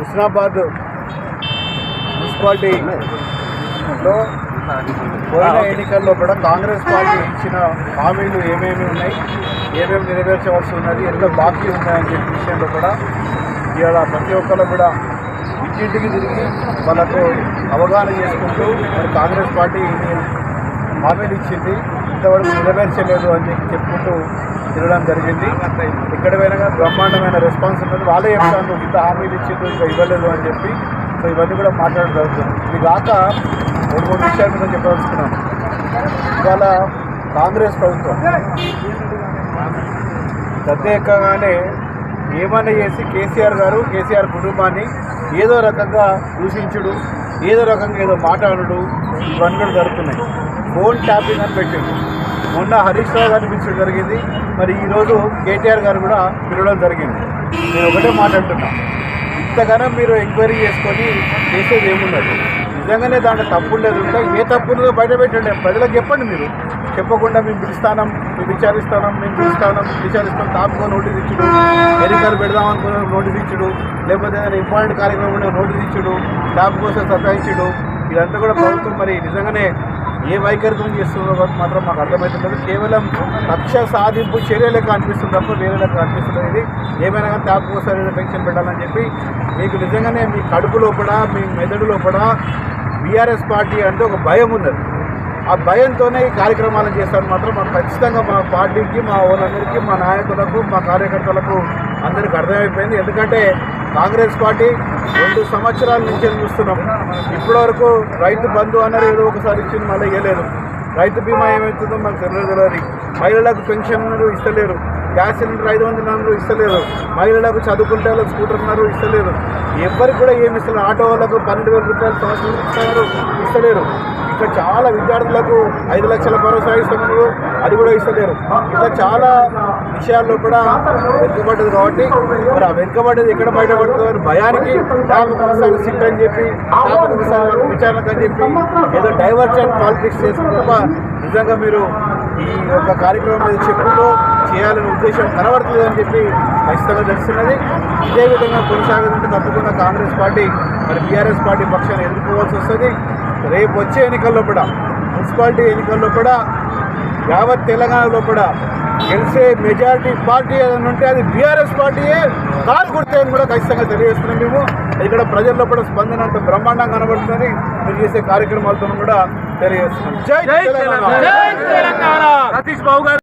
హుస్నాబాద్ మున్సిపాలిటీలో పోయిన ఎన్నికల్లో కూడా కాంగ్రెస్ పార్టీ ఇచ్చిన హామీలు ఏమేమి ఉన్నాయి, ఏమేమి నెరవేర్చవలసి ఉన్నది, ఎంత బాకీ ఉన్నాయని చెప్పే విషయంలో కూడా ఇవాళ ప్రతి ఒక్కరు కూడా ఇంటింటికి తిరిగి వాళ్ళకు అవగాహన చేసుకుంటూ మరి కాంగ్రెస్ పార్టీ హామీలు ఇచ్చింది, ఇంతవరకు నెరవేర్చలేదు అని చెప్పి చెప్పుకుంటూ తిరగడం జరిగింది. ఇక్కడ పోయినా బ్రహ్మాండమైన రెస్పాన్స్ ఉన్నది. వాళ్ళే చెప్తాను ఇంత హామీలు ఇచ్చింది ఇంకా ఇవ్వలేదు అని చెప్పి. సో ఇవన్నీ కూడా మాట్లాడడం జరుగుతుంది. ఇది కాక మూడు విషయాల మీద చెప్పదలుచుకున్నాను. ఇవాళ కాంగ్రెస్ ప్రభుత్వం ప్రత్యేకంగానే ఏమైనా చేసి కేసీఆర్ కుటుంబాన్ని ఏదో రకంగా దూషించుడు, ఏదో రకంగా ఏదో మాట్లాడుడు ఇవన్నీ కూడా జరుగుతున్నాయి. ఫోన్ ట్యాపింగ్ అని పెట్టింది. మొన్న హరీష్ రావు గారిని పిలిచడం జరిగింది. మరి ఈరోజు కేటీఆర్ గారు కూడా పిలవడం జరిగింది. నేను ఒకటే మాట్లాడుతున్నా, ఇంతగానో మీరు ఎంక్వైరీ చేసుకొని చేసేది ఏమున్నది? నిజంగానే దాంట్లో తప్పు లేదు ఉంటే ఏ తప్పు ఉన్నదో బయట పెట్టండి, ప్రజలకు చెప్పండి. మీరు చెప్పకుండా మేము పిలుస్తాం, మేము విచారిస్తాం, తాపుకో నోటీస్ ఇచ్చుడు, ఎన్నికలు పెడదాం అనుకున్న నోటీస్ ఇచ్చుడు, లేకపోతే ఏదైనా ఇంపార్టెంట్ కార్యక్రమం నోటీస్ ఇచ్చుడు, ల్యాబ్ కోసం సతాయించుడు, ఇదంతా కూడా ప్రభుత్వం మరి నిజంగానే ఏ వైఖరితో చేస్తుందో మాత్రం మాకు అర్థమవుతుంటుంది. కేవలం లక్ష్య సాధింపు చర్యలకు అనిపిస్తుంది తప్ప వేరేలకు అనిపిస్తుంది. ఇది ఏమైనా కానీ ట్యాప్ కోసం పెన్షన్ పెట్టాలని చెప్పి మీకు నిజంగానే మీ కడుపు లోపల, మీ మెదడు లోపల బీఆర్ఎస్ పార్టీ అంటే ఒక భయం ఉన్నది. ఆ భయంతోనే ఈ కార్యక్రమాలను చేస్తాను మాత్రం మాకు ఖచ్చితంగా మా పార్టీకి, మా వాళ్ళందరికీ, మా నాయకులకు, మా కార్యకర్తలకు అందరికీ అర్థమైపోయింది. ఎందుకంటే కాంగ్రెస్ పార్టీ 2 సంవత్సరాల నుంచి చూస్తున్నాం. ఇప్పటివరకు రైతు బంధు అన్నారు, ఏదో ఒకసారి ఇచ్చింది, మళ్ళీ ఇవ్వలేదు. రైతు బీమా ఏమవుతుందో మాకు తెలియదు. మహిళలకు పెన్షన్లు ఇస్తలేరు, గ్యాస్ సిలిండర్ 500 ఇస్తలేదు, మహిళలకు చదువుకుంటే వాళ్ళకి స్కూటర్ ఉన్నారు ఇస్తలేదు, ఎవరికి కూడా ఏమి ఇస్తలేదు. ఆటో వాళ్ళకు 12,000 రూపాయలు సంవత్సరం ఇస్తలేరు. ఇంకా చాలా విద్యార్థులకు 5 లక్షల భరోసా ఇస్తున్నారు, అది కూడా ఇస్తలేరు. ఇంకా చాలా విషయాల్లో కూడా వెనుకబడ్డది. కాబట్టి మరి ఆ వెనుకబడ్డది ఎక్కడ బయటపడుతుందో భయానికి తాపకసారి సిట్ అని చెప్పి, తాపకసారి విచారణకు అని చెప్పి ఏదో డైవర్షన్ పాలిటిక్స్ చేసుకుంటా నిజంగా మీరు ఈ యొక్క కార్యక్రమం మీద చెప్పుతూ చేయాలనే ఉద్దేశం కనబడుతుంది అని చెప్పి ఖచ్చితంగా తెలుస్తున్నది. ఇదే విధంగా కొనసాగుతుంటే తప్పకుండా కాంగ్రెస్ పార్టీ మరి బీఆర్ఎస్ పార్టీ పక్షాన్ని ఎదుర్కోవాల్సి వస్తుంది. రేపు వచ్చే ఎన్నికల్లో కూడా, మున్సిపాలిటీ ఎన్నికల్లో కూడా, యావత్ తెలంగాణలో కూడా గెలిచే మెజారిటీ పార్టీ ఏదైనా ఉంటే అది బీఆర్ఎస్ పార్టీయే. కారు గుర్తే అని కూడా ఖచ్చితంగా తెలియజేస్తున్నాం. మేము ఇక్కడ ప్రజల్లో కూడా స్పందన అంత బ్రహ్మాండంగా కనబడుతుందని మీరు చేసే కార్యక్రమాలతో కూడా తెలియజేస్తున్నాం. జై తెలంగాణ. సతీష్ బాబు గారు.